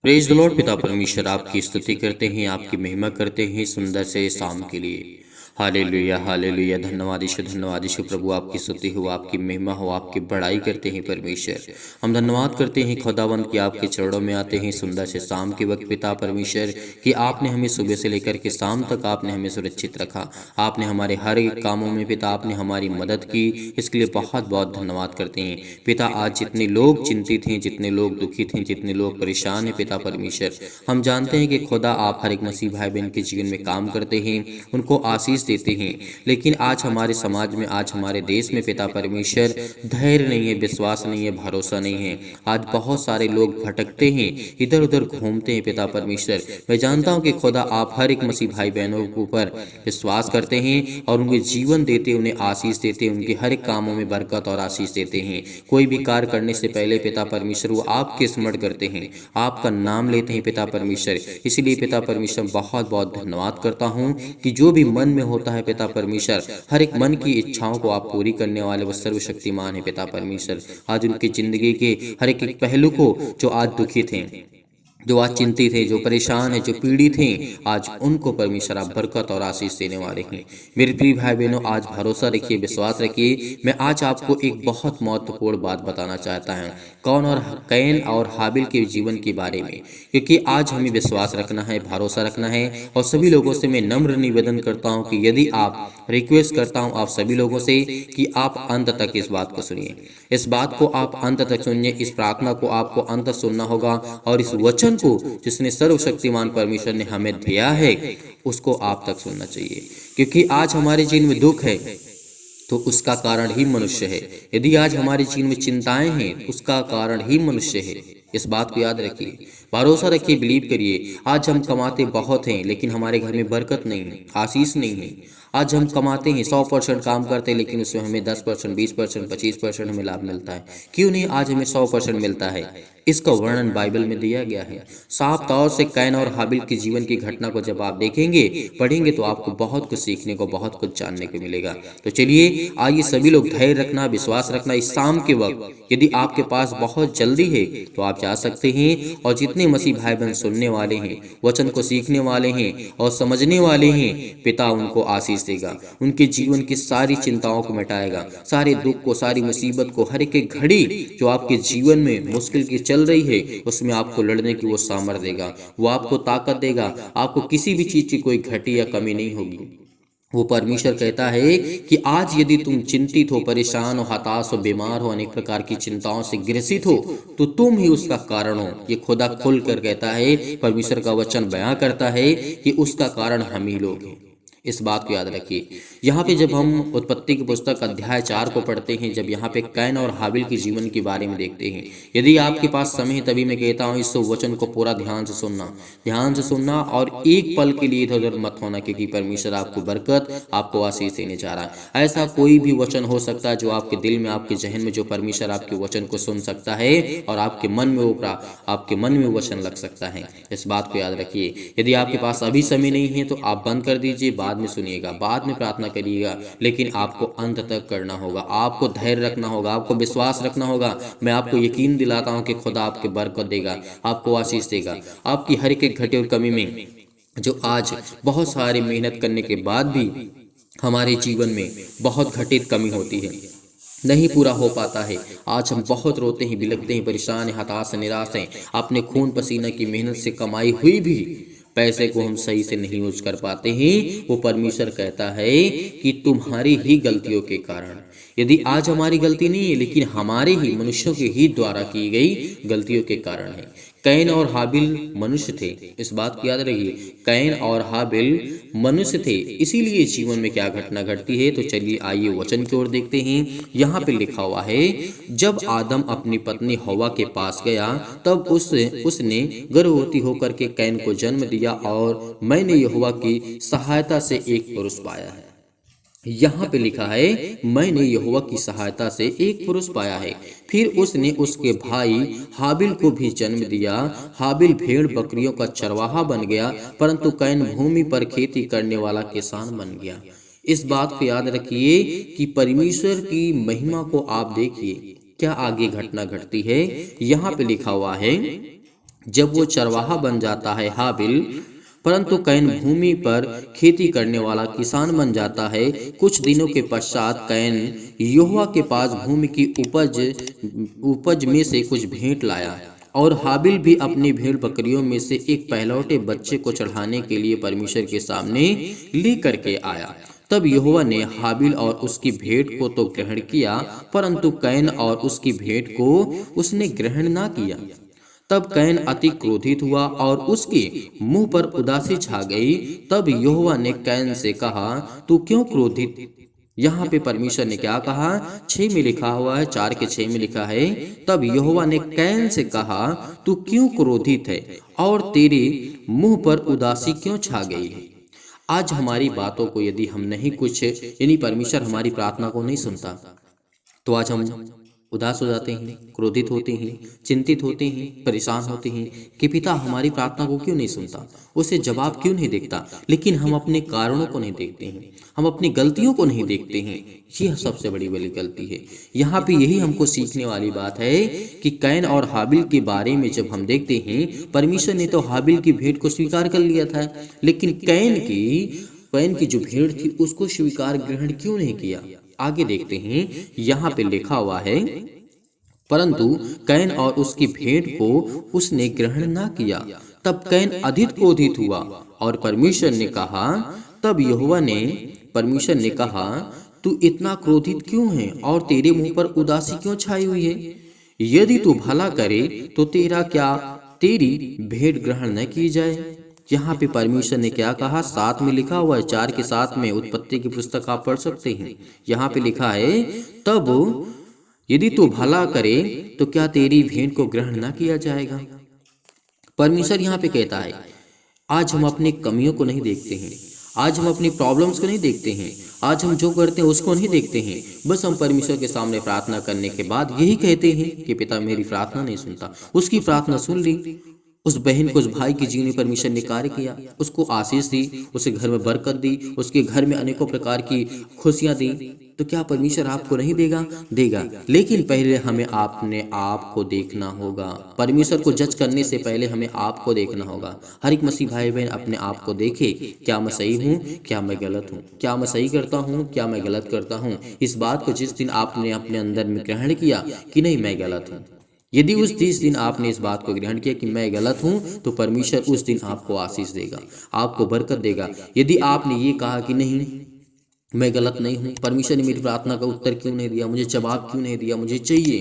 Praise the Lord. पिता परमेश्वर आपकी स्तुति करते हैं, आपकी महिमा करते हैं सुंदर से शाम के लिए। Hallelujah hallelujah. धन्यवाद यीशु प्रभु, आपकी स्तुति हो, आपकी महिमा हो, आपकी बड़ाई करते हैं परमेश्वर। हम धन्यवाद करते हैं खुदावंद कि आपके चरणों में आते हैं सुंदर से शाम के वक्त पिता परमेश्वर कि आपने हमें सुबह से लेकर के शाम तक आपने हमें सुरक्षित रखा। आपने हमारे हर एक कामों में पिता आपने हमारी मदद की, इसके लिए बहुत बहुत धन्यवाद करते हैं पिता। आज जितने लोग चिंतित हैं, जितने लोग दुखित हैं, जितने लोग परेशान हैं पिता परमेश्वर, हम जानते हैं कि खुदा आप हर एक मसीह भाई बहन के जीवन में काम करते हैं, उनको आशीष देते हैं। लेकिन आज हमारे समाज में, आज हमारे देश में पिता परमेश्वर धैर्य नहीं है, विश्वास नहीं है, भरोसा नहीं है। आज बहुत सारे लोग भटकते हैं, इधर उधर घूमते हैं पिता परमेश्वर। मैं जानता हूं कि खुदा आप हर एक मसीह भाई बहनों के ऊपर विश्वास करते हैं और उनके जीवन देते, उन्हें आशीष देते, उनके हर एक कामों में बरकत और आशीष देते हैं। कोई भी कार्य करने से पहले पिता परमेश्वर वो आपके स्मरण करते हैं, आपका नाम लेते हैं पिता परमेश्वर। इसलिए पिता परमेश्वर बहुत बहुत धन्यवाद करता हूं कि जो भी मन में होता है पिता परमेश्वर, हर एक मन की इच्छाओं को आप पूरी करने वाले वो सर्वशक्तिमान है पिता परमेश्वर। आज उनकी जिंदगी के हर एक पहलू को जो आज दुखित हैं, जो आज चिंतित है, जो परेशान है, जो पीड़ित हैं, आज उनको परमेश्वर आप बरकत और आशीष देने वाले हैं। मेरे प्रिय भाई बहनों, आज भरोसा रखिए, विश्वास रखिए। मैं आज आपको एक बहुत महत्वपूर्ण बात बताना चाहता हूं, कैन और हाबिल के जीवन के बारे में, क्योंकि आज हमें विश्वास रखना है, भरोसा रखना है। और सभी लोगों से मैं नम्र निवेदन करता हूं कि यदि आप रिक्वेस्ट करता हूं आप सभी लोगों से कि आप अंत तक इस बात को सुनिए, इस बात को आप अंत तक सुनिए, इस प्रार्थना को आपको अंत तक सुनना होगा और इस वचन को जिसने सर्वशक्तिमान परमेश्वर ने हमें दिया है उसको आप तक सुनना चाहिए। क्योंकि आज हमारे जीवन में दुख है तो उसका कारण ही मनुष्य है। यदि आज हमारे जीवन में चिंताएं हैं उसका कारण ही मनुष्य है। इस बात को याद रखिए, भरोसा रखिए, बिलीव करिए। आज हम कमाते बहुत हैं लेकिन हमारे घर में बरकत नहीं है, आशीष नहीं है। आज हम कमाते हैं 100% काम करते हैं लेकिन उसमें हमें 10%, 20%, 25% हमें लाभ मिलता है। क्यों नहीं आज हमें 100% मिलता है? इसका वर्णन बाइबल में दिया गया है साफ तौर से। कैन और हाबिल के जीवन की घटना को जब आप देखेंगे, पढ़ेंगे तो आपको बहुत कुछ सीखने को, बहुत कुछ जानने को मिलेगा। तो चलिए आइए सभी लोग धैर्य रखना, विश्वास रखना। इस शाम के वक्त यदि आपके पास बहुत जल्दी है तो आप जा सकते हैं। और जितने मसीह भाई बहन सुनने वाले हैं, वचन को सीखने वाले हैं और समझने वाले हैं, पिता उनको आशीष देगा, उनके जीवन की सारी चिंताओं को मिटाएगा, सारे दुख को, सारी मुसीबत को, हर एक घड़ी जो आपके जीवन में मुश्किल की चल रही है उसमें आपको लड़ने की वो सामर्थ्य देगा, वो आपको ताकत देगा। आपको किसी भी चीज की कोई घटी या कमी नहीं होगी। वो परमेश्वर कहता है कि आज यदि तुम चिंतित हो, परेशान हो, हताश हो, बीमार हो, अनेक प्रकार की चिंताओं से ग्रसित हो तो तुम ही उसका कारण हो। ये खुदा खुल कर कहता है, परमेश्वर का वचन बयां करता है कि उसका कारण हम ही लोग हैं। इस बात को याद रखिए। यहाँ पे जब हम उत्पत्ति की पुस्तक अध्याय 4 को पढ़ते हैं, जब यहाँ पे कैन और हाबिल के जीवन के बारे में देखते हैं, यदि आपके पास समय है तभी मैं कहता हूँ इस वचन को पूरा ध्यान से सुनना, ध्यान से सुनना और एक पल के लिए इधर उधर मत होना, क्योंकि परमेश्वर आपको बरकत, आपको आशीष देने जा रहा है। ऐसा कोई भी वचन हो सकता है जो आपके दिल में, आपके जहन में, जो परमेश्वर आपके वचन को सुन सकता है और आपके मन में वो वचन लग सकता है। इस बात को याद रखिए। यदि आपके पास अभी समय नहीं है तो आप बंद कर दीजिए, बाद में सुनिएगा, बाद में प्रार्थना करिएगा, लेकिन आपको अंत तक करना होगा। आपको धैर्य रखना होगा, आपको विश्वास रखना होगा। मैं आपको यकीन दिलाता हूं कि खुदा आपके बरकत देगा, आपको आशीष देगा। आपकी हर एक घटे और कमी में जो आज बहुत सारी मेहनत करने के बाद भी हमारे जीवन में बहुत घटित कमी होती है, नहीं पूरा हो पाता है। आज हम बहुत रोते हैं, बिलखते हैं, परेशान हैं, हताश, निराश हैं। अपने खून पसीना की मेहनत से कमाई हुई भी पैसे को हम सही से नहीं यूज कर पाते हैं। वो परमेश्वर कहता है कि तुम्हारी ही गलतियों के कारण, यदि आज हमारी गलती नहीं है लेकिन हमारे ही मनुष्यों के ही द्वारा की गई गलतियों के कारण है। कैन और हाबिल मनुष्य थे, इस बात को याद रखिए। कैन और हाबिल मनुष्य थे, इसीलिए जीवन में क्या घटना घटती है। तो चलिए आइए वचन की ओर देखते हैं। यहाँ पे लिखा हुआ है, जब आदम अपनी पत्नी हवा के पास गया तब उसने गर्भवती होकर के कैन को जन्म दिया और मैंने यहोवा की सहायता से एक पुरुष पाया है। यहाँ पे लिखा है, मैंने यहोवा की सहायता से एक पुरुष पाया है। फिर उसने उसके भाई हाबिल को भी जन्म दिया। हाबिल भेड़ बकरियों का चरवाहा बन गया, परंतु कैन भूमि पर खेती करने वाला किसान बन गया। इस बात को याद रखिए कि परमेश्वर की महिमा को आप देखिए, क्या आगे घटना घटती है। यहाँ पे लिखा हुआ है, जब वो चरवाहा बन जाता है हाबिल, परंतु कैन भूमि पर खेती करने वाला किसान बन जाता है। कुछ दिनों के पश्चात कैन यहोवा के पास भूमि की उपज में से कुछ भेंट लाया, और हाबिल भी अपनी भेड़ बकरियों में से एक पहलौठे बच्चे को चढ़ाने के लिए परमेश्वर के सामने लेकर के आया। तब यहोवा ने हाबिल और उसकी भेंट को तो ग्रहण किया, परंतु कैन और उसकी भेंट को उसने ग्रहण ना किया। तब कैन अति क्रोधित हुआ और उसके मुंह पर उदासी छा गई। तब यहोवा ने कैन से कहा, तू क्यों क्रोधित? यहाँ पे परमेश्वर ने क्या कहा? 6 में लिखा हुआ है, 4 के 6 में लिखा है, तब यहोवा ने कैन से कहा, तू क्यों क्रोधित है और तेरे मुंह पर उदासी क्यों छा गई है? आज हमारी बातों को यदि हम नहीं कुछ, यानी परमेश्वर हमारी प्रार्थना को नहीं सुनता, तो आज हम उदास हो जाते हैं, क्रोधित होते हैं, चिंतित होते हैं, परेशान होते हैं कि पिता हमारी प्रार्थना को क्यों नहीं सुनता, उसे जवाब क्यों नहीं देखता। लेकिन हम अपने कारणों को नहीं देखते हैं, हम अपनी गलतियों को नहीं देखते हैं। ये सबसे बड़ी गलती है। यहाँ पे यही हमको सीखने वाली बात है कि कैन और हाबिल के बारे में जब हम देखते हैं, परमेश्वर ने तो हाबिल की भेंट को स्वीकार कर लिया था, लेकिन कैन की जो भेंट थी उसको स्वीकार ग्रहण क्यों नहीं किया? आगे देखते हैं, यहाँ पे लिखा हुआ है, परंतु कैन और उसकी भेंट को उसने ग्रहण ना किया। तब कैन अधिक क्रोधित हुआ और परमेश्वर ने कहा, तब यहोवा ने परमेश्वर ने कहा, तू इतना क्रोधित क्यों है और तेरे मुंह पर उदासी क्यों छाई हुई है? यदि तू भला करे तो तेरी भेंट ग्रहण न की जाए। यहाँ पे परमेश्वर ने क्या कहा? 7 में लिखा हुआ है, 4 के 7 में, उत्पत्ति की पुस्तक आप पढ़ सकते हैं। यहाँ पे लिखा है, तब यदि तू भला करे तो क्या तेरी भेंट को ग्रहण ना किया जाएगा? परमेश्वर यहाँ पे कहता है, आज हम अपनी कमियों को नहीं देखते हैं, आज हम अपनी प्रॉब्लम्स को नहीं देखते हैं, आज हम जो करते हैं उसको नहीं देखते हैं। बस हम परमेश्वर के सामने प्रार्थना करने के बाद यही कहते हैं कि पिता मेरी प्रार्थना नहीं सुनता। उसकी प्रार्थना सुन ली, उस बहन को, उस भाई के जीवन में परमेश्वर ने कार्य किया, उसको आशीष दी, उसे घर में बरकत दी, उसके घर में अनेकों प्रकार की खुशियां दी। तो क्या परमेश्वर आपको नहीं देगा? देगा, लेकिन पहले हमें अपने आप को देखना होगा। परमेश्वर को जज करने से पहले हमें आपको देखना होगा। हर एक मसीह भाई बहन अपने आप को देखे, क्या मैं सही हूँ, क्या मैं गलत हूँ, क्या मैं सही करता हूँ, क्या मैं गलत करता हूँ। इस बात को जिस दिन आपने अपने अंदर में ग्रहण किया कि नहीं मैं गलत हूँ, यदि उस 30 दिन आपने इस बात को ग्रहण किया कि मैं गलत हूं, तो परमेश्वर उस दिन आपको आशीष देगा, आपको बरकत देगा। यदि आपने ये कहा कि नहीं मैं गलत नहीं हूं, परमेश्वर ने मेरी प्रार्थना का उत्तर क्यों नहीं दिया, मुझे जवाब क्यों नहीं दिया, मुझे चाहिए,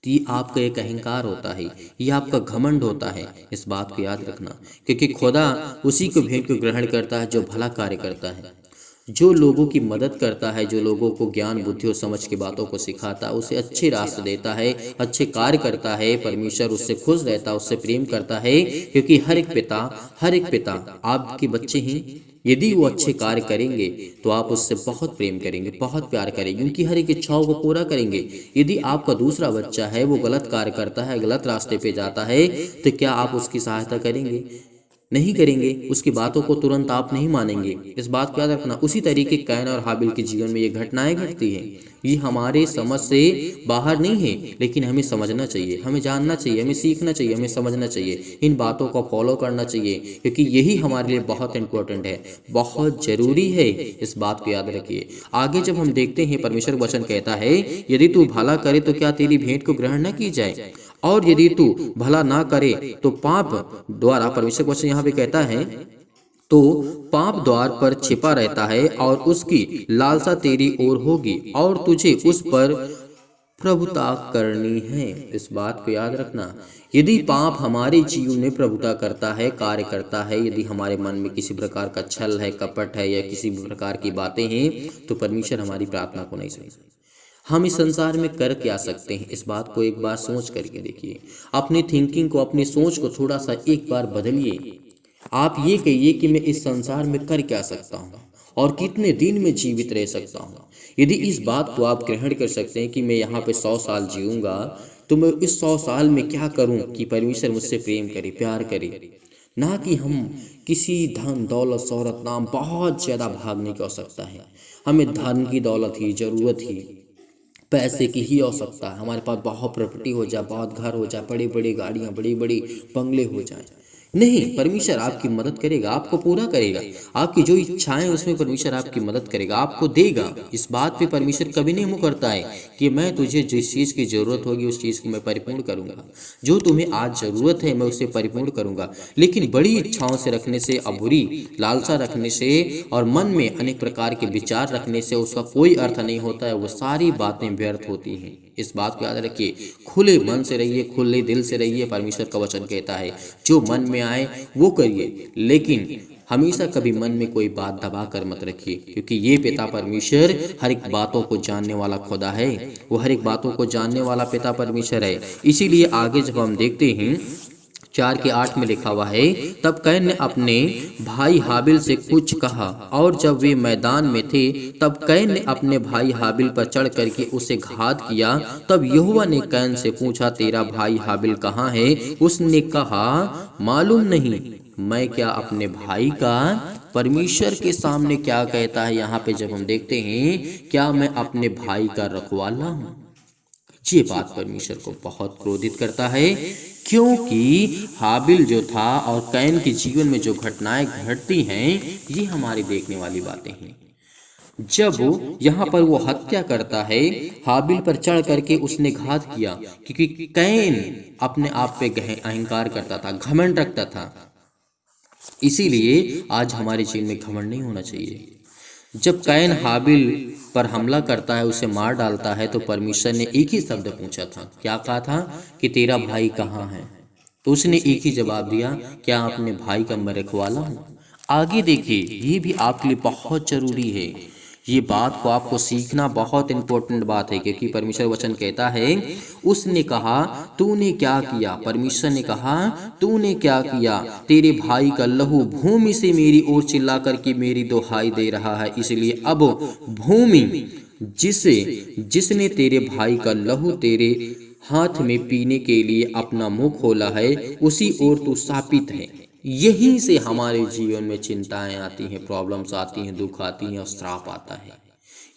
तो ये आपका एक अहंकार होता है, ये आपका घमंड होता है। इस बात को याद रखना, क्योंकि खुदा उसी को भेंट को ग्रहण करता है जो भला कार्य करता है, जो लोगों की मदद करता है, जो लोगों को ज्ञान बुद्धि और समझ की बातों को सिखाता है, उसे अच्छे रास्ते देता है, अच्छे कार्य करता है। परमेश्वर उससे खुश रहता है, उससे प्रेम करता है, क्योंकि हर एक पिता आपके बच्चे हैं। यदि वो अच्छे कार्य करेंगे तो आप उससे बहुत प्रेम करेंगे, बहुत प्यार करेंगे, उनकी हर एक इच्छाओं को पूरा करेंगे। यदि आपका दूसरा बच्चा है वो गलत कार्य करता है, गलत रास्ते पे जाता है, तो क्या आप उसकी सहायता करेंगे? नहीं करेंगे। उसकी बातों को तुरंत आप नहीं मानेंगे। इस बात को याद रखना। उसी तरीके कैन और हाबिल के जीवन में ये घटनाएं घटती हैं। ये हमारे समझ से बाहर नहीं है, लेकिन हमें समझना चाहिए, हमें जानना चाहिए, हमें सीखना चाहिए, हमें समझना चाहिए, इन बातों को फॉलो करना चाहिए, क्योंकि यही हमारे लिए बहुत इंपॉर्टेंट है, बहुत जरूरी है। इस बात को याद रखिए। आगे जब हम देखते हैं, परमेश्वर वचन कहता है, यदि तू भला करे तो क्या तेरी भेंट को ग्रहण न की जाए, और यदि तू भला ना करे तो पाप द्वारा, परमेश्वर वचन यहाँ पे कहता है, तो पाप द्वार पर छिपा रहता है और उसकी लालसा तेरी ओर होगी और तुझे उस पर प्रभुता करनी है। इस बात को याद रखना। यदि पाप हमारे जीवन में प्रभुता करता है, कार्य करता है, यदि हमारे मन में किसी प्रकार का छल है, कपट है, या किसी भी प्रकार की बातें हैं, तो परमेश्वर हमारी प्रार्थना को नहीं सुनेगा। हम इस संसार में कर क्या सकते हैं, इस बात को एक बार सोच करके देखिए। अपनी थिंकिंग को, अपनी सोच को थोड़ा सा एक बार बदलिए। आप ये कहिए कि मैं इस संसार में कर क्या सकता हूँ और कितने दिन में जीवित रह सकता हूँ। यदि इस बात को आप ग्रहण कर सकते हैं कि मैं यहाँ पे 100 साल जीऊँगा, तो मैं इस 100 साल में क्या करूँ कि परमेश्वर मुझसे प्रेम करे, प्यार करे। ना कि हम किसी धन दौलत शोहरत नाम बहुत ज़्यादा भागने की आवश्यकता है। हमें धन की दौलत ही ज़रूरत ही, पैसे की ही आवश्यकता है, हमारे पास बहुत प्रॉपर्टी हो जाए, बहुत घर हो जाए, बड़ी बड़ी गाड़ियाँ, बड़ी बड़ी बंगले हो जाए। नहीं, परमेश्वर आपकी मदद करेगा, आपको पूरा करेगा। आपकी जो इच्छाएं उसमें परमेश्वर आपकी मदद करेगा, आपको देगा। इस बात पे परमेश्वर कभी नहीं मुँह करता है कि मैं तुझे जिस चीज़ की ज़रूरत होगी उस चीज़ को मैं परिपूर्ण करूंगा। जो तुम्हें आज ज़रूरत है मैं उसे परिपूर्ण करूंगा। लेकिन बड़ी इच्छाओं से रखने से, अबुरी लालसा रखने से और मन में अनेक प्रकार के विचार रखने से उसका कोई अर्थ नहीं होता है। वो सारी बातें व्यर्थ होती हैं। इस बात को याद रखिए। खुले मन से रहिए, खुले दिल से रहिए। परमेश्वर का वचन कहता है जो मन में आए वो करिए, लेकिन हमेशा कभी मन में कोई बात दबा कर मत रखिए, क्योंकि ये पिता परमेश्वर हर एक बातों को जानने वाला खुदा है। वो हर एक बातों को जानने वाला पिता परमेश्वर है। इसीलिए आगे जब हम देखते हैं 4:8 में लिखा हुआ है, तब कैन ने अपने भाई हाबिल से कुछ कहा, और जब वे मैदान में थे तब कैन ने अपने भाई हाबिल पर चढ़ करके उसे घात किया। तब यहोवा ने कैन से पूछा, तेरा भाई हाबिल कहाँ है? उसने कहा, मालूम नहीं। मैं क्या अपने भाई का? परमेश्वर के सामने क्या कहता है यहाँ पे जब हम देखते हैं, क्या मैं अपने भाई का रखवाला हूँ? ये बात परमेश्वर को बहुत क्रोधित करता है, क्योंकि हाबिल जो था और कैन के जीवन में जो घटनाएं घटती हैं ये हमारी देखने वाली बातें हैं। जब यहाँ पर वो हत्या करता है, हाबिल पर चढ़ करके उसने घात किया, क्योंकि कैन अपने आप पे अहंकार करता था, घमंड रखता था। इसीलिए आज हमारे जीवन में घमंड नहीं होना चाहिए। जब कैन हाबिल पर हमला करता है, उसे मार डालता है, तो परमेश्वर ने एक ही शब्द पूछा था। क्या कहा था? कि तेरा भाई कहाँ है? तो उसने एक ही जवाब दिया, क्या अपने भाई का मैं रखवाला हूँ? आगे देखिए, ये भी आपके लिए बहुत जरूरी है। ये बात को आपको सीखना बहुत इंपॉर्टेंट बात है, क्योंकि परमेश्वर वचन कहता है, उसने कहा तूने क्या किया? परमेश्वर ने कहा तूने क्या किया? तेरे भाई का लहू भूमि से मेरी ओर चिल्ला करके मेरी दुहाई दे रहा है। इसलिए अब भूमि जिसने तेरे भाई का लहू तेरे हाथ में पीने के लिए अपना मुंह खोला है, उसी ओर तू शापित है। यहीं से हमारे जीवन में चिंताएं आती हैं, प्रॉब्लम्स आती हैं, दुख आती हैं और श्राप आता है।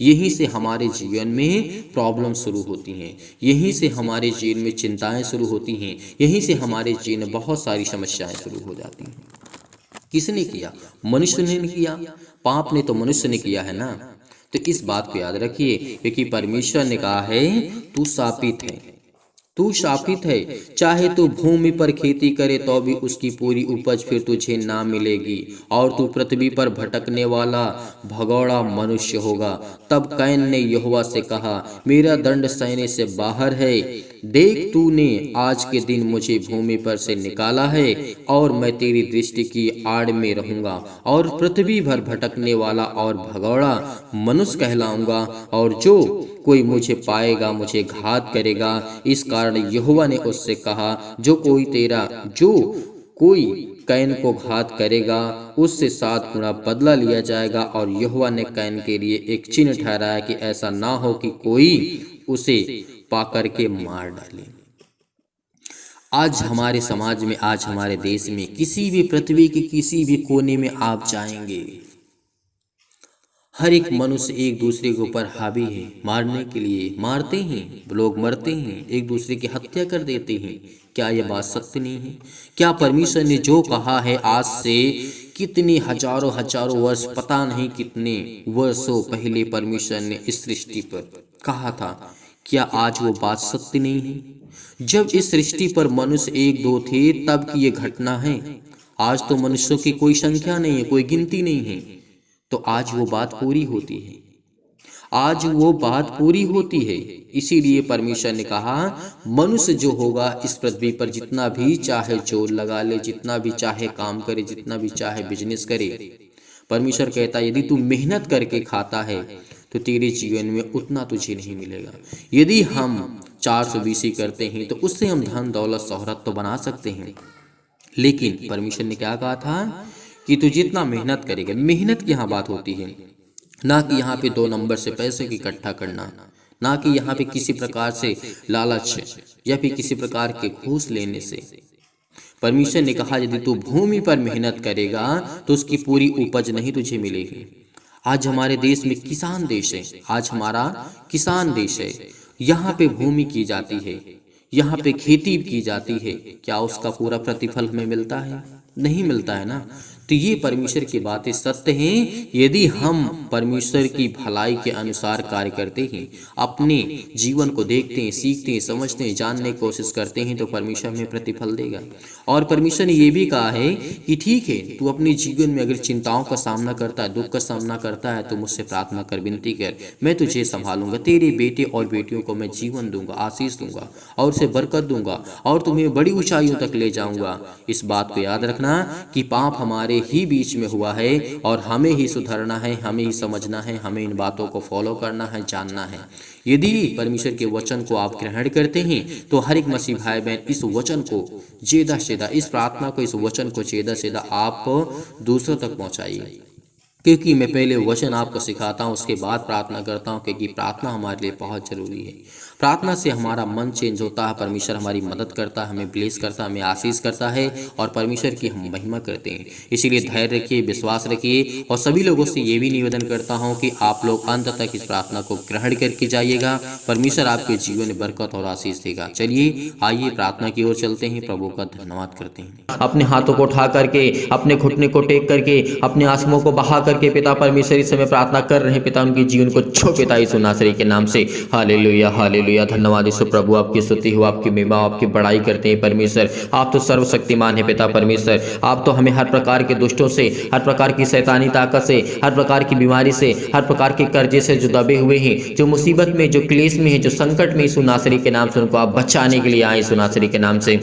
यहीं से हमारे जीवन में प्रॉब्लम शुरू होती हैं, यहीं से हमारे जीवन में चिंताएं शुरू होती हैं, यहीं से हमारे जीवन में बहुत सारी समस्याएं शुरू हो जाती हैं। किसने किया? मनुष्य ने किया। पाप ने तो मनुष्य ने किया है ना। तो इस बात को याद रखिए, क्योंकि परमेश्वर ने कहा है तू शापित है, तू शापित है। चाहे तू भूमि पर खेती करे तो भी उसकी पूरी उपज फिर तुझे ना मिलेगी, और तू पृथ्वी पर भटकने वाला भगौड़ा मनुष्य होगा। तब कैन ने यहोवा से कहा, मेरा दंड सहने से बाहर है। देख, तूने आज के दिन मुझे भूमि पर से निकाला है, और मैं तेरी दृष्टि की आड़ में रहूंगा, और पृथ्वी भर भटकने वाला और भगौड़ा मनुष्य कहलाऊंगा, और जो कोई मुझे पाएगा मुझे घात करेगा। इस कारण यहोवा ने उससे कहा, जो कोई कैन को घात करेगा उससे 7 गुना बदला लिया जाएगा। और यहोवा ने कैन के लिए एक चिन्ह ठहराया कि ऐसा ना हो कि कोई उसे पाकर के मार डाले। आज हमारे समाज में, आज हमारे देश में, किसी भी पृथ्वी के किसी भी कोने में आप जाएंगे, हर एक मनुष्य एक दूसरे के ऊपर हावी है, मारने के लिए मारते हैं, लोग मरते हैं, एक दूसरे की हत्या कर देते हैं। क्या यह बात सत्य नहीं है? क्या परमेश्वर ने जो कहा है आज से कितने हजारों वर्ष, पता नहीं कितने वर्षों पहले परमेश्वर ने इस सृष्टि पर कहा था, क्या आज वो बात सत्य नहीं है? जब इस सृष्टि पर मनुष्य 1-2 थे तब की ये घटना है। आज तो मनुष्यों की कोई संख्या नहीं है, कोई गिनती नहीं है, तो आज वो बात पूरी होती है, आज वो बात पूरी होती है। इसीलिए परमेश्वर ने कहा, मनुष्य जो होगा इस पृथ्वी पर, जितना भी चाहे जोर लगा ले, जितना भी चाहे काम करे, जितना भी चाहे बिजनेस करे, परमेश्वर कहता है यदि तू मेहनत करके खाता है तो तेरे जीवन में उतना तुझे नहीं मिलेगा। यदि हम 420 करते हैं तो उससे हम धन दौलत शोहरत तो बना सकते हैं, लेकिन परमेश्वर ने क्या कहा था कि तू जितना मेहनत करेगा, मेहनत की यहाँ बात होती है, ना कि यहाँ पे 2 नंबर से पैसे की इकट्ठा करना, ना कि यहाँ पे किसी प्रकार से लालच या फिर किसी प्रकार के घूस लेने से। परमेश्वर ने कहा यदि तू भूमि पर मेहनत करेगा तो उसकी पूरी उपज नहीं तुझे मिलेगी। आज हमारे देश में किसान देश है, आज हमारा किसान देश है। यहाँ पे भूमि की जाती है, यहाँ पे खेती की जाती है, क्या उसका पूरा प्रतिफल हमें मिलता है? नहीं मिलता है ना। तो ये परमेश्वर की बातें सत्य हैं। यदि हम परमेश्वर की भलाई के अनुसार कार्य करते हैं, अपने जीवन को देखते हैं, सीखते हैं, समझते हैं, जानने की कोशिश करते हैं, तो परमेश्वर हमें प्रतिफल देगा। और परमेश्वर ने ये भी कहा है कि ठीक है, तू अपने जीवन में अगर चिंताओं का सामना करता है, दुख का सामना करता है, तो मुझसे प्रार्थना कर, विनती कर, मैं तुझे संभालूंगा। तेरे बेटे और बेटियों को मैं जीवन दूंगा, आशीष दूंगा और उसे बरकत दूंगा और तुम्हें बड़ी ऊंचाइयों तक ले जाऊंगा। इस बात को याद रखना कि पाप हमारे ही बीच में हुआ है और हमें ही सुधरना है, हमें ही समझना है, हमें इन बातों को फॉलो करना है, जानना है। यदि परमेश्वर के वचन को आप ग्रहण करते हैं तो हर एक मसीह भाई बहन इस वचन को ज्यादा से ज्यादा, इस प्रार्थना को, इस वचन को ज्यादा से ज्यादा आप दूसरों तक पहुंचाइए। क्योंकि मैं पहले वचन आपको सिखाता हूँ, उसके बाद प्रार्थना करता हूँ, क्योंकि प्रार्थना हमारे लिए बहुत ज़रूरी है। प्रार्थना से हमारा मन चेंज होता है, परमेश्वर हमारी मदद करता है, हमें ब्लेस करता है, हमें आशीष करता है और परमेश्वर की हम महिमा करते हैं। इसीलिए धैर्य रखिए, विश्वास रखिए और सभी लोगों से ये भी निवेदन करता हूँ कि आप लोग अंत तक इस प्रार्थना को ग्रहण करके जाइएगा। परमेश्वर आपके जीवन में बरकत और आशीष देगा। चलिए आइए प्रार्थना की ओर चलते हैं, प्रभु का धन्यवाद करते हैं। अपने हाथों को उठा करके, अपने घुटने को टेक करके, अपने आंसुओं को बहा करके पिता परमेश्वर इस समय प्रार्थना कर रहे हैं। पिता उनके जीवन को छो पिता यीशु नासरी के नाम से। हालेलुया हालेलुया, धन्यवाद यीशु प्रभु, आपकी स्तुति हो, आपकी महिमा, आपकी बड़ाई करते हैं परमेश्वर। आप तो सर्वशक्तिमान है पिता परमेश्वर। आप तो हमें हर प्रकार के दुष्टों से, हर प्रकार की शैतानी ताकत से, हर प्रकार की बीमारी से, हर प्रकार के कर्जे से जो दबे हुए हैं, जो मुसीबत में, जो क्लेश में है, जो संकट में, यीशु नासरी के नाम से उनको आप बचाने के लिए आए। यीशु नासरी के नाम से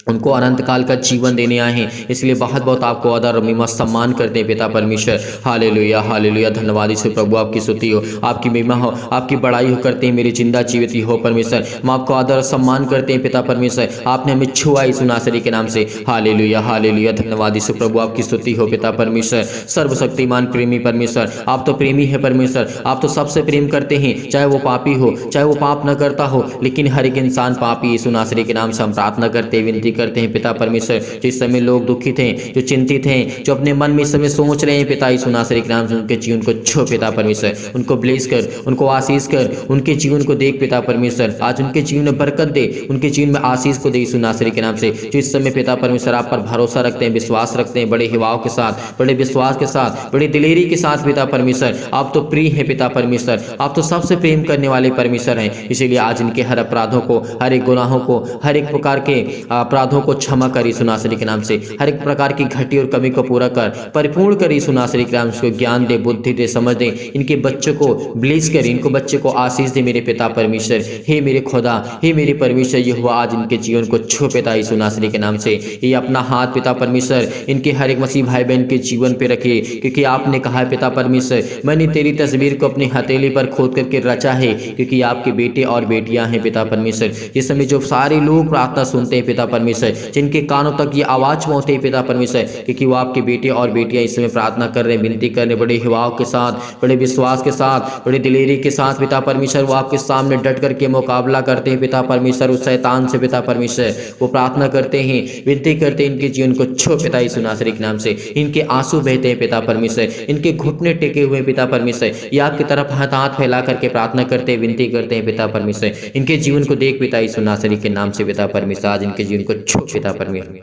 उनको अनंत काल का जीवन देने आए हैं। इसलिए बहुत बहुत आपको आदर और महिमा सम्मान करते हैं पिता परमेश्वर। हालेलुया हालेलुया, धन्यवाद यीशु प्रभु, आपकी स्तुति हो, आपकी महिमा हो, आपकी बड़ाई हो करते हैं। मेरी जिंदा जीवित हो परमेश्वर, हम आपको आदर और सम्मान करते हैं पिता परमेश्वर। आपने हमें छुआ यीशु नासरी के नाम से। हालेलुया हालेलुया, धन्यवाद यीशु प्रभु, आपकी स्तुति हो पिता परमेश्वर। सर्वशक्तिमान प्रेमी परमेश्वर, आप तो प्रेमी है परमेश्वर। आप तो सबसे प्रेम करते हैं, चाहे वो पापी हो, चाहे वो पाप न करता हो, लेकिन हर एक इंसान पापी। यीशु नासरी के नाम से हम प्रार्थना करते हैं, विनती करते हैं पिता परमेश्वर। जिस समय लोग दुखित हैं, जो चिंतित हैं, जो अपने मन में इस समय सोच रहे हैं, पिता यीशु नासरी के नाम से उनके जीवन को छो पिता परमेश्वर। उनको ब्लेस कर, उनको आशीष कर, उनके जीवन को देख पिता परमेश्वर। आज उनके जीवन में बरकत दे, उनके जीवन में आशीष को दे यीशु नासरी के नाम से। जो इस समय पिता परमेश्वर आप पर भरोसा रखते हैं, विश्वास रखते हैं, बड़े हिवाव के साथ, बड़े विश्वास के साथ, बड़ी दिलेरी के साथ पिता परमेश्वर। आप तो प्रिय हैं पिता परमेश्वर, आप तो सबसे प्रेम करने वाले परमेश्वर हैं। इसीलिए आज इनके हर अपराधों को, हर एक गुनाहों को, हर एक प्रकार के अपराधों को क्षमा कर यीशु नासरी के नाम से। हर एक प्रकार की घटी और कमी को पूरा कर, परिपूर्ण कर यीशु नासरी के नाम से। ज्ञान दे, बुद्धि दे, समझ दे, इनके बच्चों को ब्लेस कर, इनको बच्चे को आशीष दे मेरे पिता परमेश्वर। हे मेरे खुदा, हे मेरे परमेश्वर, ये हुआ आज इनके जीवन को छो पिता यीशु नासरी के नाम से। ये अपना हाथ पिता परमेश्वर इनके हर एक मसीह भाई बहन के जीवन पे रखे, क्योंकि आपने कहा है पिता परमेश्वर, मैंने तेरी तस्वीर को अपनी हथेली पर खोद करके रचा है, क्योंकि आपके बेटे और बेटियां हैं पिता परमेश्वर। इस समय जो सारे लोग प्रार्थना सुनते हैं पिता परमेश्वर, जिनके कानों तक ये आवाज पहुंचते हैं पिता परमेश्वर, क्योंकि वो आपके बेटे और बेटियां इस समय प्रार्थना कर रहे हैं, विनती कर रहे हैं, बड़े हिवाव के साथ, बड़े विश्वास के साथ, बड़े दिलेरी के साथ पिता परमेश्वर। वो आपके सामने डट करके मुकाबला करते हैं पिता परमेश्वर उस शैतान से पिता परमेश्वर। वो प्रार्थना करते हैं, विनती करते हैं, इनके जीवन को छो पिता यीशु नासरी के नाम से। इनके आंसू बहते हैं पिता परमेश्वर, इनके घुटने टेके हुए पिता परमेश्वर। ये आपकी तरफ हाथ फैला करके प्रार्थना करते हैं, विनती करते हैं पिता परमेश्वर। इनके जीवन को देख पिता यीशु नासरी के नाम से पिता परमेश्वर। आज इनके जीवन को छो पिता परमेश्वर,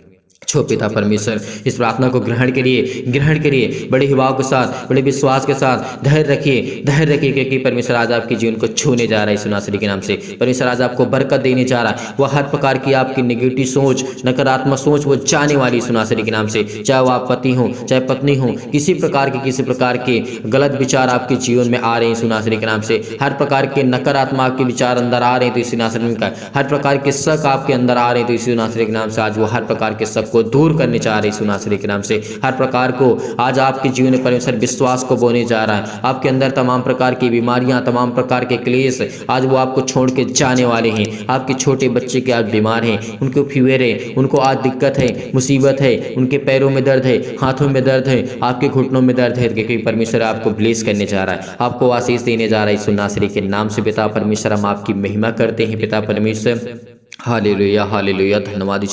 छो पिता परमेश्वर। इस प्रार्थना को ग्रहण करिए बड़े हिवाव के साथ, बड़े विश्वास के साथ। धैर्य रखिए, क्योंकि परमेश्वर आज आपके जीवन को छूने जा रहा है यीशु नासरी के नाम से। परमेश्वर आज आपको बरकत देने जा रहा है। वह हर प्रकार की आपकी नेगेटिव सोच, नकारात्मक सोच वो जाने वाली यीशु नासरी के नाम से। चाहे वो आप पति हो, चाहे पत्नी हो, किसी प्रकार के गलत विचार आपके जीवन में आ रहे हैं यीशु नासरी के नाम से। हर प्रकार के नकारात्मक आपके विचार अंदर आ रहे हैं तो यीशु नासरी का। हर प्रकार के शक आपके अंदर आ रहे हैं तो यीशु नासरी के नाम से आज वो हर प्रकार के शक को दूर करने जा रहे हैं यीशु नासरी के नाम से। हर प्रकार को आज आपके जीवन में परमेश्वर विश्वास को बोने जा रहा है। आपके अंदर तमाम प्रकार की बीमारियां, तमाम प्रकार के क्लेश आज वो आपको छोड़ के जाने वाले हैं। आपके छोटे बच्चे के आज बीमार हैं, उनको फीवर है, उनको आज दिक्कत है, मुसीबत है, उनके पैरों में दर्द है, हाथों में दर्द है, आपके घुटनों में दर्द है, क्योंकि परमेश्वर आपको ब्लेस करने जा रहा है, आपको आशीष देने जा रहा है यीशु नासरी के नाम से। पिता परमेश्वर हम आपकी महिमा करते हैं पिता परमेश्वर। Hallelujah hallelujah. धन्यवाद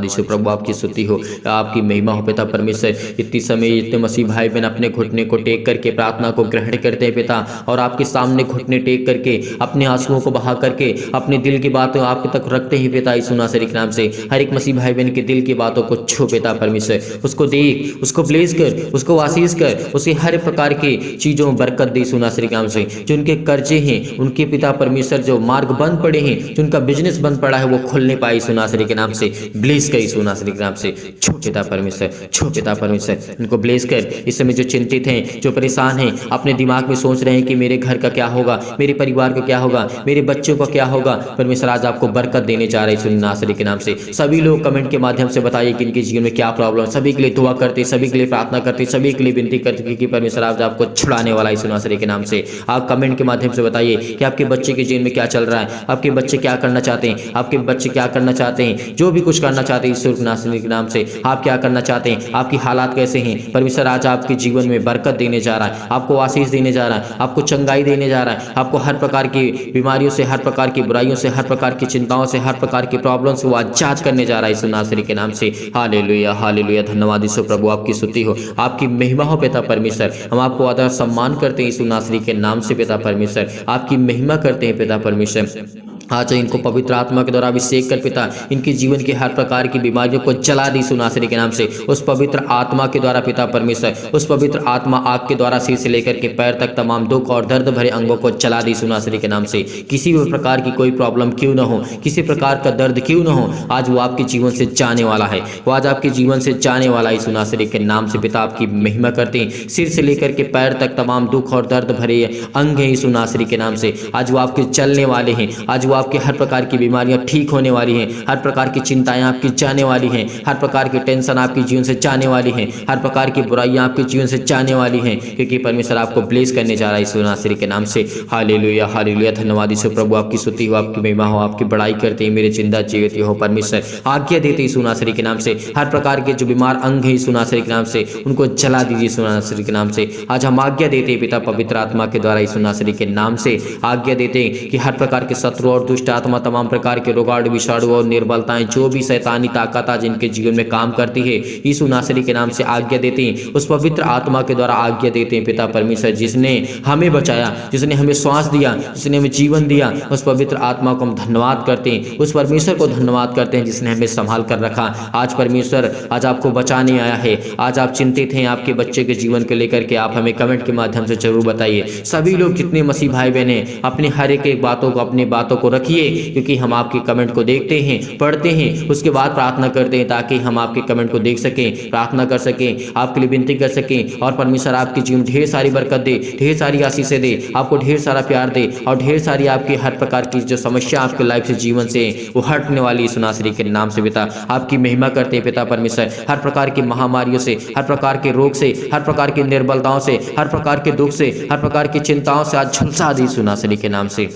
यीशु प्रभु आपकी स्तुति हो, आपकी महिमा हो पिता परमेश्वर। इतनी समय इतने मसीह भाई बहन अपने घुटने को टेक करके प्रार्थना को ग्रहण करते हैं पिता, और आपके सामने घुटने टेक करके अपने आंसुओं को बहा करके अपने दिल की बातों आपके तक रखते हैं पिता यीशु नासरी के नाम से। हर एक मसीह भाई बहन के दिल की बातों को छू पिता परमेश्वर, उसको देख, उसको ब्लेस कर, उसको आशीष कर, उसे हर प्रकार की चीज़ों में बरकत दे यीशु नासरी के नाम से। जो उनके कर्जे हैं, उनके पिता परमेश्वर जो मार्ग बंद पड़े हैं, जो उनका बिजनेस बंद पड़ा है, वो खुलने पाए यीशु नासरी के नाम से। ब्लेस कर यीशु नासरी के नाम से, छो पिता परमेश्वर, छो पिता परमेश्वर, इनको ब्लेस कर। इस समय जो चिंतित हैं, जो परेशान हैं, अपने दिमाग में सोच रहे हैं कि मेरे घर का क्या होगा, मेरे परिवार का क्या होगा, मेरे बच्चों का क्या होगा, परमेश्वर आज आपको बरकत देने जा रहे हैं यीशु नासरी के नाम से। सभी लोग कमेंट के माध्यम से बताइए कि इनके जीवन में क्या प्रॉब्लम है। सभी के लिए दुआ करते, सभी के लिए प्रार्थना करते, सभी के लिए विनती करते कि परमेश्वर आज आपको छुड़ाने वाला है यीशु नासरी के नाम से। आप कमेंट के माध्यम से बताइए कि आपके बच्चे के जीवन में क्या चल रहा है, आपके बच्चे क्या करना चाहते हैं, आपके बच्चे क्या करना चाहते हैं, जो भी कुछ करना चाहते हैं यीशु नासरी के नाम से। आप क्या करना चाहते हैं, आपकी हालात कैसे हैं, परमेश्वर आज आपके जीवन में बरकत देने जा रहा है, आपको आशीष देने जा रहा है, आपको चंगाई देने जा रहा है, आपको हर प्रकार की बीमारियों से, हर प्रकार की बुराइयों से, हर प्रकार की चिंताओं से, हर प्रकार की प्रॉब्लम से वो आजाद करने जा रहा है यीशु नासरी के नाम से। Hallelujah hallelujah. धन्यवाद यीशु प्रभु आपकी स्तुति हो, आपकी महिमा हो पिता परमेश्वर। हम आपको आदर सम्मान करते हैं यीशु नासरी के नाम से पिता परमेश्वर, आपकी महिमा करते हैं पिता परमेश्वर। आज इनको पवित्र आत्मा के द्वारा अभिषेक कर पिता, इनके जीवन की हर प्रकार की बीमारियों को जला दी यीशु नासरी के नाम से। उस पवित्र आत्मा के द्वारा पिता परमेश्वर, उस पवित्र आत्मा आग के द्वारा सिर से लेकर के पैर तक तमाम दुख और दर्द भरे अंगों को जला दी यीशु नासरी के नाम से। किसी भी प्रकार की कोई प्रॉब्लम क्यों ना हो, किसी प्रकार का दर्द क्यों ना हो, आज वो आपके जीवन से जाने वाला है, वो आज आपके जीवन से जाने वाला है यीशु नासरी के नाम से। पिता आपकी महिमा करते हैं, सिर से लेकर के पैर तक तमाम दुख और दर्द भरे अंग हैं यीशु नासरी के नाम से। आज वो आपके चलने वाले हैं, आज वो आपके हर प्रकार की बीमारियां ठीक होने वाली हैं, हर प्रकार की चिंताएं आपकी जाने वाली हैं, हर प्रकार की टेंशन आपके जीवन से जाने वाली हैं, हर प्रकार की बुराइयां आपके जीवन से जाने वाली हैं, क्योंकि परमेश्वर आपको ब्लेस करने जा रहा है यीशु नासरी के नाम से। Hallelujah hallelujah. धन्यवाद यीशु प्रभु आपकी स्तुति हो, आपकी महिमा हो, आपकी बड़ाई करते हैं मेरे जिंदा जीवित हो परमेश्वर। आज्ञा देते यीशु नासरी के नाम से, हर प्रकार के जो बीमार अंग है यीशु नासरी के नाम से, उनको जला दीजिए यीशु नासरी के नाम से। आज हम आज्ञा देते हैं पिता पवित्र आत्मा के द्वारा यीशु नासरी के नाम से आज्ञा देते हैं कि हर प्रकार के शत्रु और दुष्ट आत्मा, तमाम प्रकार के रोगाणु विषाणु और निर्बलताएं, जो भी शैतानी ताकत आज जिनके जीवन में काम करती है, यीशु नासरी के नाम से आज्ञा देते हैं। उस पवित्र आत्मा के द्वारा आज्ञा देते हैं पिता परमेश्वर, जिसने हमें बचाया, जिसने हमें श्वास दिया, जिसने हमें जीवन दिया, उस पवित्र आत्मा को हम धन्यवाद करते हैं, उस परमेश्वर को धन्यवाद करते हैं जिसने हमें संभाल कर रखा। आज परमेश्वर आज आपको बचाने आया है। आज आप चिंतित हैं आपके बच्चे के जीवन को लेकर के, आप हमें कमेंट के माध्यम से जरूर बताइए। सभी लोग जितने मसीह भाई बहन हैं, अपने हर एक बातों को, अपनी बातों को रखिए, क्योंकि हम आपके कमेंट को देखते हैं, पढ़ते हैं, उसके बाद प्रार्थना करते हैं, ताकि हम आपके कमेंट को देख सकें, प्रार्थना कर सकें, आपके लिए विनती कर सकें, और परमेश्वर आपके जीवन ढेर सारी बरकत दे, ढेर सारी आशीषें दे, आपको ढेर सारा प्यार दे, और ढेर सारी आपकी हर प्रकार की जो समस्या आपके लाइफ से, जीवन से वो हटने वाली यीशु नासरी के नाम से पिता आपकी महिमा करते हैं पिता परमेश्वर। हर प्रकार की महामारियों से, हर प्रकार के रोग से, हर प्रकार की निर्बलताओं से, हर प्रकार के दुख से, हर प्रकार की चिंताओं से आज झुलसा दी यीशु नासरी के नाम से।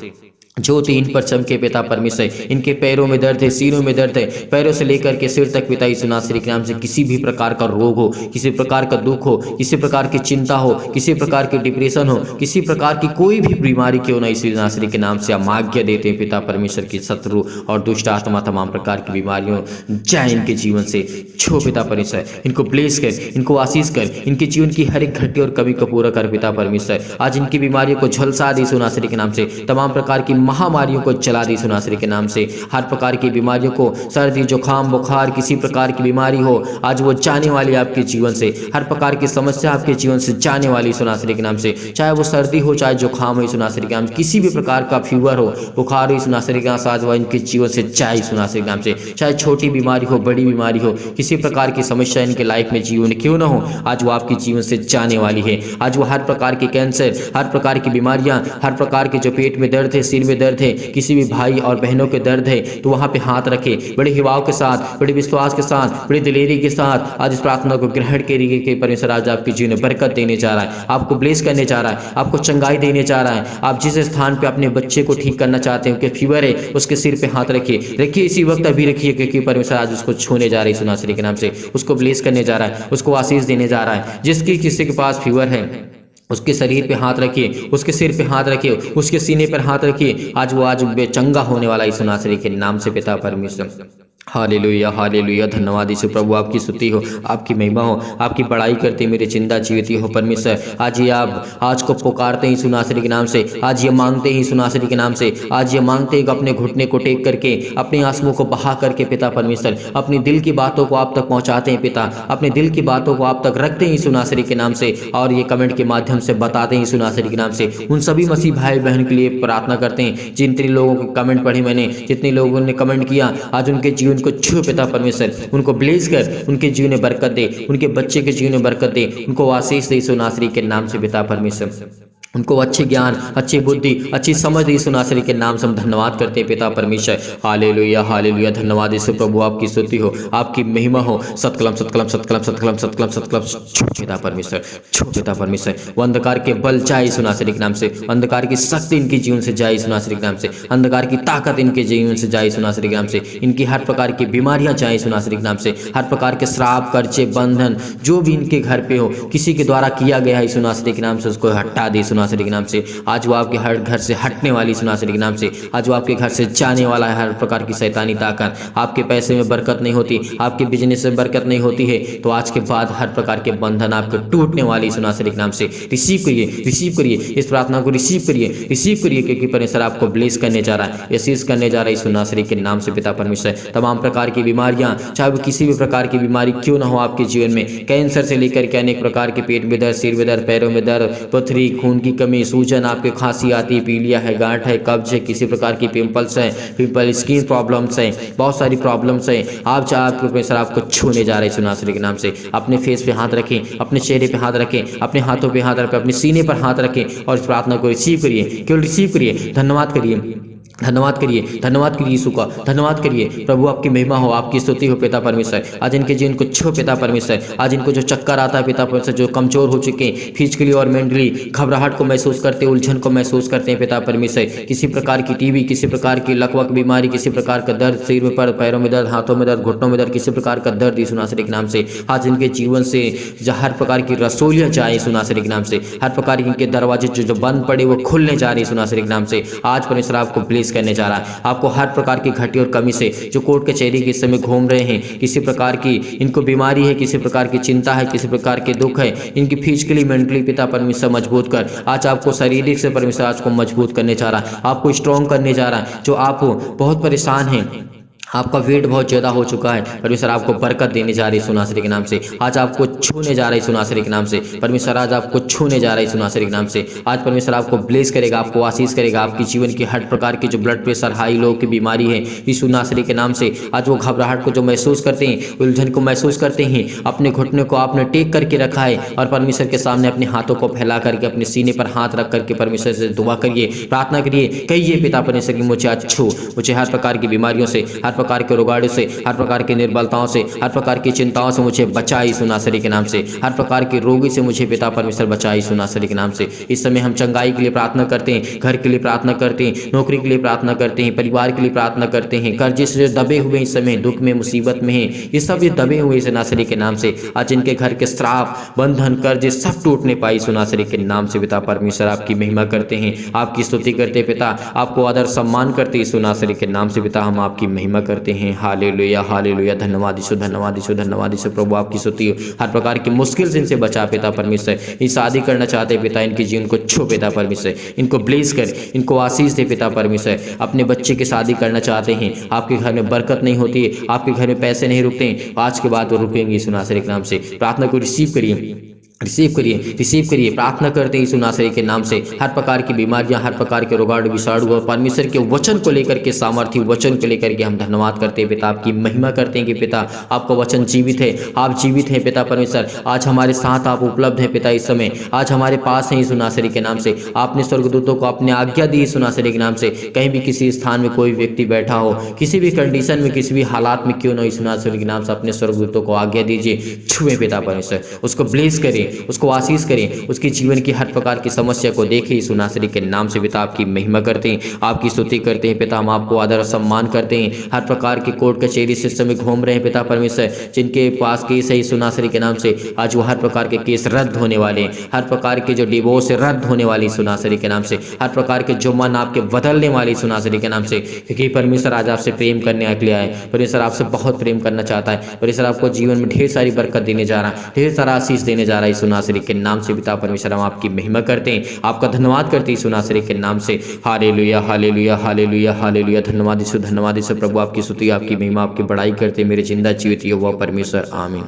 ज्योति इन पर चमके पिता परमेश्वर। इनके पैरों में दर्द है, सीनों में दर्द है, पैरों से लेकर के सिर तक पिता यीशु नासरी के नाम से किसी भी प्रकार का रोग हो, किसी प्रकार का दुख हो, किसी प्रकार की चिंता हो, किसी प्रकार की डिप्रेशन हो, किसी प्रकार की कोई भी बीमारी क्यों ना, यीशु नासरी के नाम से हम आज्ञा देते हैं पिता परमेश्वर की शत्रु और दुष्ट आत्मा, तमाम प्रकार की बीमारियों जाए इनके जीवन से। छो पिता परमेश्वर, इनको ब्लेस कर, इनको आशीष कर, इनके जीवन की हर एक घटी और कमी को पूरा कर पिता परमेश्वर। आज इनकी बीमारियों को झुलसा दी यीशु नासरी के नाम से, तमाम प्रकार की महामारियों को चला दी यीशु नासरी के नाम से। हर प्रकार की बीमारियों को, सर्दी जुकाम बुखार, किसी प्रकार की बीमारी हो, आज वो जाने वाली आपके जीवन से। हर प्रकार की समस्या आपके जीवन से जाने वाली यीशु नासरी के नाम से, चाहे वो सर्दी हो, चाहे जुकाम हो, यीशु नासरी के नाम से, किसी भी प्रकार का फीवर हो, बुखार हो, यीशु नासरी के नाम से आज वो इनके जीवन से जाए यीशु नासरी के नाम से। चाहे छोटी बीमारी हो, बड़ी बीमारी हो, किसी प्रकार की समस्या इनके लाइफ में, जीवन क्यों ना हो, आज वो आपके जीवन से जाने वाली है। आज वो हर प्रकार की कैंसर, हर प्रकार की बीमारियां, हर प्रकार के जो पेट में दर्द है, सिर में दर्द है, किसी भी भाई और बहनों के दर्द है, तो वहां पे हाथ रखे, बड़े हिवाव के साथ, बड़े विश्वास के साथ, बड़ी दिलेरी के साथ आज इस प्रार्थना को ग्रहण करिए कि परमेश्वर आज आपके जीवन में बरकत देने जा रहा है, आपको ब्लेस करने जा रहा है, आपको चंगाई देने जा रहा है। आप जिस स्थान पे अपने बच्चे को ठीक करना चाहते हैं, उनके फीवर है, उसके सिर पे हाथ रखिए इसी वक्त अभी रखिए, क्योंकि परमेश्वर आज उसको छूने जा रहा है यीशु नासरी के नाम से, उसको ब्लेस करने जा रहा है, उसको आशीष देने जा रहा है। जिसकी किसी के पास फीवर है, उसके शरीर पे हाथ रखिए, उसके सिर पे हाथ रखिए, उसके सीने पर हाथ रखिए। आज वो आज बेचंगा होने वाला यीशु नासरी के नाम से पिता परमेश्वर। हालेलुया हालेलुया, धन्यवाद यीशु प्रभु, आपकी स्तुति हो, आपकी महिमा हो, आपकी बड़ाई करते मेरे चिंता जीवती हो परमेश्वर। आज ये आप आज को पुकारते हैं यीशु नासरी के नाम से, आज ये मांगते हैं यीशु नासरी के नाम से, आज ये मांगते हैं कि अपने घुटने को टेक करके, अपने आंसुओं को बहा करके पिता परमेश्वर अपनी दिल की बातों को आप तक पहुंचाते हैं पिता, अपने दिल की बातों को आप तक रखते हैं यीशु नासरी के नाम से, और ये कमेंट के माध्यम से बताते हैं यीशु नासरी के नाम से। उन सभी मसीह भाई बहन के लिए प्रार्थना करते हैं जितने लोगों के कमेंट पढ़े मैंने, जितने लोगों ने कमेंट किया, आज उनके जीवन को छू पिता परमेश्वर, उनको ब्लेस कर, उनके जीवन में बरकत दे, उनके बच्चे के जीवन में बरकत दे, उनको आशीष दे यीशु नासरी के नाम से पिता परमेश्वर। उनको अच्छे ज्ञान, अच्छी बुद्धि, अच्छी समझ यीशु नासरी के नाम से हम धन्यवाद करते हैं पिता परमेश्वर। हालेलुया हालेलुया, धन्यवाद यीशु प्रभु, आपकी स्तुति हो, आपकी महिमा हो। सतकलम सतकलम सतकलम सतकलम सतकलम सतकलम, छू पिता परमेश्वर, छू पिता परमेश्वर। वो अंधकार के बल जाए यीशु नासरी के नाम से, अंधकार की शक्ति इनके जीवन से जाए यीशु नासरी के नाम से, अंधकार की ताकत इनके जीवन से जाए यीशु नासरी के नाम से, इनकी हर प्रकार की बीमारियां जाए यीशु नासरी के नाम से, हर प्रकार के श्राप, कर्जे, बंधन जो भी इनके घर पे हो, किसी के द्वारा किया गया है यीशु नासरी के नाम से, उसको हटा दे यीशु नासरी के नाम से। आज वो आपके हर घर से हटने वाली यीशु नासरी के नाम से, आज वो आपके घर से जाने वाला है हर प्रकार की शैतानी ताकत। आपके पैसे में बरकत नहीं होती, आपके बिजनेस में बरकत नहीं होती है, तो आज के बाद हर प्रकार के बंधन आपके टूटने वाली यीशु नासरी के नाम से। रिसीव करिए, रिसीव करिए, इस प्रार्थना को रिसीव करिए, रिसीव करिए, क्योंकि परमेश्वर आपको ब्लेस करने जा रहा है, आशीष करने जा रहा है यीशु नासरी के नाम से पिता परमेश्वर। तमाम प्रकार की बीमारियां, चाहे वो किसी भी प्रकार की बीमारी क्यों ना हो आपके जीवन में, कैंसर से लेकर के अनेक प्रकार के पेट में दर्द, सिर में दर्द, पैरों में दर्द, पथरी, खून की कमी, सूजन, आपके खांसी आती है, पीलिया है, गांठ है, कब्ज है, किसी प्रकार की पिंपल्स है, पिंपल, स्किन प्रॉब्लम्स है, बहुत सारी प्रॉब्लम्स है। आप चाहे आपके परमेश्वर आपको छूने जा रहे हैं यीशु नासरी के नाम से। अपने फेस पे हाथ रखें, अपने चेहरे पे हाथ रखें, अपने हाथों पे हाथ रखें, अपने सीने पर हाथ रखें और इस प्रार्थना को रिसीव करिए, केवल रिसीव करिए। धन्यवाद करिए, धन्यवाद करिए, धन्यवाद करिए यीशु का, धन्यवाद करिए प्रभु, आपकी महिमा हो, आपकी स्तुति हो पिता परमेश्वर। आज इनके जीवन को छो पिता परमेश्वर, आज इनको जो चक्कर आता है पिता परमेश्वर, जो कमजोर हो चुके हैं फिजिकली और मेंटली, घबराहट को महसूस करते, उलझन को महसूस करते हैं पिता परमेश्वर, किसी प्रकार की टीबी, किसी प्रकार की लकवा की बीमारी, किसी प्रकार का दर्द, सिर में पैरों में दर्द, हाथों में दर्द, घुटनों में दर्द, किसी प्रकार का दर्द यीशु नासरी के नाम से आज इनके जीवन से हर प्रकार की रसोलियां जाए यीशु नासरी के नाम से, हर प्रकार के इनके दरवाजे जो बंद पड़े वो खुलने जा रहे यीशु नासरी के नाम से। आज परमेश्वर आपको ब्लेस करने जा रहा है, आपको हर प्रकार की घटी और कमी से, जो कोर्ट कचहरी के समय घूम रहे हैं, किसी प्रकार की इनको बीमारी है, किसी प्रकार की चिंता है, किसी प्रकार के दुख है, इनकी फिजिकली मेंटली पिता परमेश्वर मजबूत कर, आज आपको शारीरिक से परमेश्वर आज को मजबूत करने जा रहा है, आपको स्ट्रॉन्ग करने जा रहा है। जो आप बहुत परेशान हैं, आपका वेट बहुत ज़्यादा हो चुका है, परमेश्वर आपको बरकत देने जा रही है यीशु नासरी के नाम से। आज आपको छूने जा रहा है यीशु नासरी के नाम से, परमेश्वर आज आपको छूने जा रहा है यीशु नासरी के नाम से। आज परमेश्वर आपको ब्लेस करेगा, आपको आशीष करेगा, आपकी जीवन की हर प्रकार की जो ब्लड प्रेशर, हाई लो की बीमारी है यीशु नासरी के नाम से। आज वो घबराहट को जो महसूस करते हैं, उलझन को महसूस करते हैं, अपने घुटने को आपने टेक करके रखा है और परमेश्वर के सामने अपने हाथों को फैला करके अपने सीने पर हाथ रख करके परमेश्वर से दुआ करिए, प्रार्थना करिए, कहिए पिता परमेश्वर की मुझे आज छू, मुझे हर प्रकार की बीमारियों से, हर प्रकार के रोगाणु से, हर प्रकार की निर्बलताओं से, हर प्रकार की चिंताओं से मुझे बचाई यीशु नासरी के नाम से, हर प्रकार के रोगी से मुझे पिता परमेश्वर बचाई यीशु नासरी के नाम से। इस समय हम चंगाई के लिए प्रार्थना करते हैं, घर के लिए प्रार्थना करते हैं, नौकरी के लिए प्रार्थना करते हैं, परिवार के लिए प्रार्थना करते हैं, कर्जे से जो दबे हुए इस समय दुख में, मुसीबत में हैं, ये सब ये दबे हुए यीशु नासरी के नाम से आज इनके घर के श्राप, बंधन, कर्जे सब टूटने पाए यीशु नासरी के नाम से। पिता परमेश्वर आपकी महिमा करते हैं, आपकी स्तुति करते हैं पिता, आपको आदर सम्मान करते यीशु नासरी के नाम से पिता, हम आपकी महिमा करते हैं। हालेलुया हालेलुया, धन्यवाद यीशु, धन्यवाद यीशु, धन्यवाद यीशु प्रभु, आपकी स्तुति हो। हर प्रकार की मुश्किल से इनसे बचा पिता परमेश्वर, ये शादी करना चाहते पिता, इनके जीवन को छू पिता परमेश्वर, इनको ब्लेस कर, इनको आशीष दे पिता परमेश्वर। अपने बच्चे की शादी करना चाहते हैं, आपके घर में बरकत नहीं होती है, आपके घर में पैसे नहीं रुकते हैं, आज के बाद वो रुकेंगे यीशु नासरी के नाम से। प्रार्थना को रिसीव करिए, रिसीव करिए, रिसीव करिए, प्रार्थना करते हैं यीशु नासरी के नाम से। हर प्रकार की बीमारियां, हर प्रकार के रोगाणु, विषाणु और परमेश्वर के वचन को लेकर के, सामर्थ्य वचन को लेकर के हम धन्यवाद करते हैं पिता, आपकी महिमा करते हैं कि पिता आपका वचन जीवित है, आप जीवित हैं पिता परमेश्वर। आज हमारे साथ आप उपलब्ध हैं पिता, इस समय आज हमारे पास हैं यीशु नासरी के नाम से। आपने स्वर्गदूतों को अपने आज्ञा दी यीशु नासरी के नाम से, कहीं भी किसी स्थान में कोई व्यक्ति बैठा हो, किसी भी कंडीशन में, किसी भी हालात में क्यों ना, यीशु नासरी के नाम से अपने स्वर्गदूतों को आज्ञा दीजिए, छुए पिता परमेश्वर, उसको ब्लेस करिए, करें, उसको आशीष करें, उसके जीवन की हर प्रकार की समस्या को देखें। यीशु नासरी के नाम से पिता आपकी महिमा करते हैं, आपकी स्तुति करते हैं। पिता हम आपको आदर और सम्मान करते हैं। हर प्रकार की कोर्ट कचहरी सिस्टम में घूम रहे हैं पिता परमेश्वर, जिनके पास केस है यीशु नासरी के नाम से आज वो हर प्रकार के केस रद्द होने वाले, हर प्रकार के जो डिवोर्स रद्द होने वाली यीशु नासरी के नाम से, हर प्रकार के जो मन आपके बदलने वाले यीशु नासरी के नाम से, क्योंकि परमेश्वर आज आपसे प्रेम करने के लिए आए। परमेश्वर आपसे बहुत प्रेम करना चाहता है। परमेश्वर आपको जीवन में ढेर सारी बरकत देने जा रहा है, ढेर सारा आशीष देने जा रहा है यीशु नासरी के नाम से। पिता परमेश्वर हम आपकी महिमा करते हैं, आपका धन्यवाद करते हैं यीशु नासरी के नाम से। Hallelujah hallelujah hallelujah hallelujah. धन्यवाद यीशु प्रभु, आपकी स्तुति आपकी महिमा आपकी बड़ाई करते मेरे जिंदा जीवित यहोवा परमेश्वर, आमीन।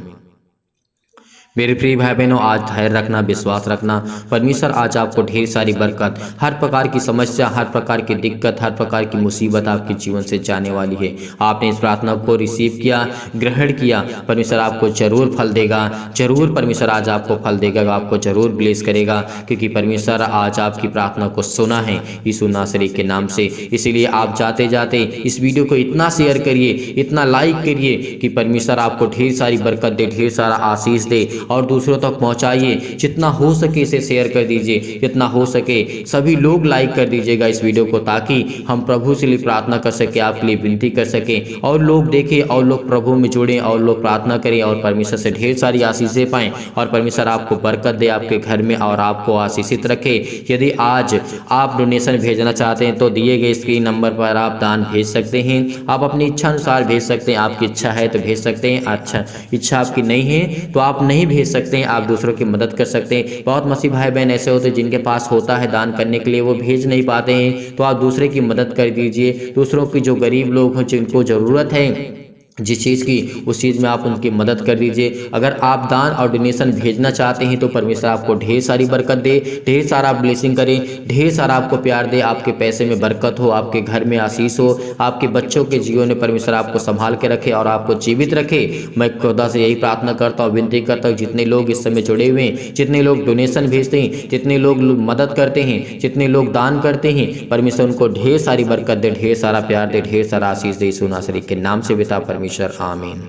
मेरे प्रिय भाई बहनों, आज धैर्य रखना, विश्वास रखना। परमेश्वर आज आपको ढेर सारी बरकत, हर प्रकार की समस्या, हर प्रकार की दिक्कत, हर प्रकार की मुसीबत आपके जीवन से जाने वाली है। आपने इस प्रार्थना को रिसीव किया, ग्रहण किया, परमेश्वर आपको जरूर फल देगा, जरूर परमेश्वर आज आपको फल देगा, आपको जरूर ब्लेस करेगा, क्योंकि परमेश्वर आज आपकी प्रार्थना को सुना है यीशु नासरी के नाम से। इसीलिए आप जाते जाते इस वीडियो को इतना शेयर करिए, इतना लाइक करिए कि परमेश्वर आपको ढेर सारी बरकत दे, ढेर सारा आशीष दे और दूसरों तक पहुंचाइए। जितना हो सके इसे शेयर कर दीजिए, जितना हो सके सभी लोग लाइक कर दीजिएगा इस वीडियो को, ताकि हम प्रभु से लिए प्रार्थना कर सके, आपके लिए विनती कर सके और लोग देखें और लोग प्रभु में जुड़ें और लोग प्रार्थना करें और परमेश्वर से ढेर सारी आशीषें पाएं और परमेश्वर आपको बरकत दे आपके घर में और आपको आशीषित रखे। यदि आज आप डोनेशन भेजना चाहते हैं तो दिए गए स्क्रीन नंबर पर आप दान भेज सकते हैं। आप अपनी इच्छा अनुसार भेज सकते हैं, आपकी इच्छा है तो भेज सकते हैं, अच्छा इच्छा आपकी नहीं है तो आप नहीं भेज सकते हैं, आप दूसरों की मदद कर सकते हैं। बहुत मसीह भाई बहन ऐसे होते हैं जिनके पास होता है दान करने के लिए, वो भेज नहीं पाते हैं, तो आप दूसरे की मदद कर दीजिए। दूसरों की जो गरीब लोग हैं जिनको ज़रूरत है जिस चीज़ की, उस चीज़ में आप उनकी मदद कर दीजिए। अगर आप दान और डोनेशन भेजना चाहते हैं तो परमेश्वर आपको ढेर सारी बरकत दे, ढेर सारा ब्लेसिंग करे, ढेर सारा आपको प्यार दे, आपके पैसे में बरकत हो, आपके घर में आशीष हो, आपके बच्चों के जीवन में परमेश्वर आपको संभाल के रखे और आपको जीवित रखे। मैं खुदा से यही प्रार्थना करता हूँ, विनती करता हूँ, जितने लोग इस समय जुड़े हुए हैं, जितने लोग डोनेशन भेजते हैं, जितने लोग मदद करते हैं, जितने लोग दान करते हैं, परमेश्वर उनको ढेर सारी बरकत दे, ढेर सारा प्यार दे, ढेर सारा आशीष दे यीशु नासरी के नाम से पिता परमेश्वर, आमीन।